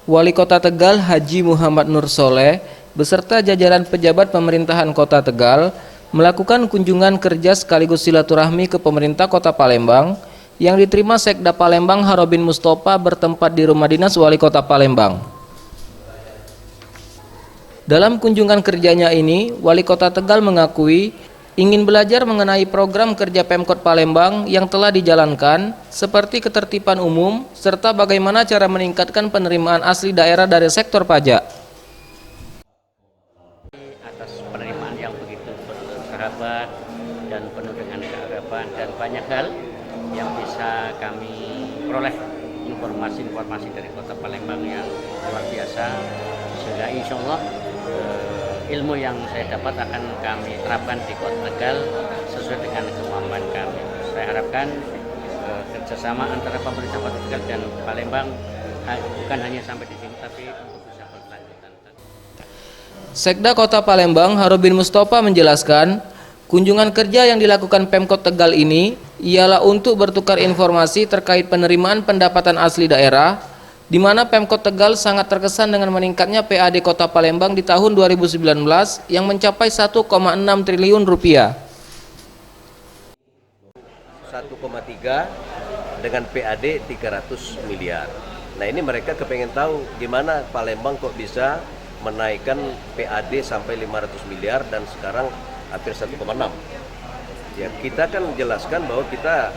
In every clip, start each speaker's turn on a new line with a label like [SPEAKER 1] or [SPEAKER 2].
[SPEAKER 1] Wali Kota Tegal Haji Muhammad Nur Soleh beserta jajaran pejabat pemerintahan Kota Tegal melakukan kunjungan kerja sekaligus silaturahmi ke pemerintah Kota Palembang yang diterima Sekda Palembang Harobin Mustofa bertempat di rumah dinas Wali Kota Palembang. Dalam kunjungan kerjanya ini, Wali Kota Tegal mengakui ingin belajar mengenai program kerja Pemkot Palembang yang telah dijalankan seperti ketertiban umum serta bagaimana cara meningkatkan penerimaan asli daerah dari sektor pajak.
[SPEAKER 2] Atas penerimaan yang begitu bersahabat dan penuh dengan keakraban dan banyak hal yang bisa kami peroleh informasi-informasi dari Kota Palembang yang luar biasa, sehingga insya Allah ilmu yang saya dapat akan kami terapkan di Kota Tegal sesuai dengan kemampuan kami. Saya harapkan kerjasama antara pemerintah Kota Tegal dan Palembang bukan hanya sampai di sini, tapi untuk bisa berkelanjutan.
[SPEAKER 1] Sekda Kota Palembang Harobin Mustofa menjelaskan, kunjungan kerja yang dilakukan Pemkot Tegal ini ialah untuk bertukar informasi terkait penerimaan pendapatan asli daerah, di mana Pemkot Tegal sangat terkesan dengan meningkatnya PAD Kota Palembang di tahun 2019 yang mencapai 1,6 triliun rupiah.
[SPEAKER 3] 1,3 dengan PAD 300 miliar. Nah, ini mereka kepengen tahu gimana Palembang kok bisa menaikkan PAD sampai 500 miliar dan sekarang hampir 1,6. Ya, kita kan menjelaskan bahwa kita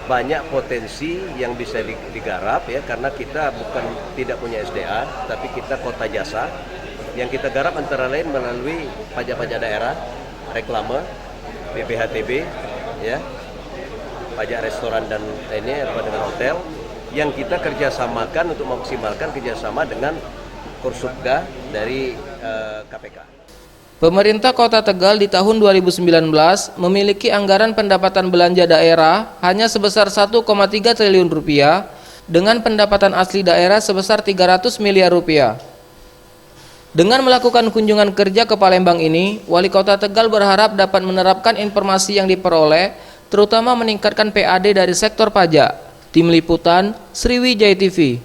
[SPEAKER 3] banyak potensi yang bisa digarap ya, karena kita bukan tidak punya SDA, tapi kita kota jasa yang kita garap antara lain melalui pajak-pajak daerah, reklame, BPHTB, ya, pajak restoran dan lainnya dengan hotel, yang kita kerjasamakan untuk memaksimalkan kerjasama dengan Kursubga dari KPK.
[SPEAKER 1] Pemerintah Kota Tegal di tahun 2019 memiliki anggaran pendapatan belanja daerah hanya sebesar 1,3 triliun rupiah dengan pendapatan asli daerah sebesar 300 miliar rupiah. Dengan melakukan kunjungan kerja ke Palembang ini, Wali Kota Tegal berharap dapat menerapkan informasi yang diperoleh, terutama meningkatkan PAD dari sektor pajak. Tim Liputan, Sriwijaya TV.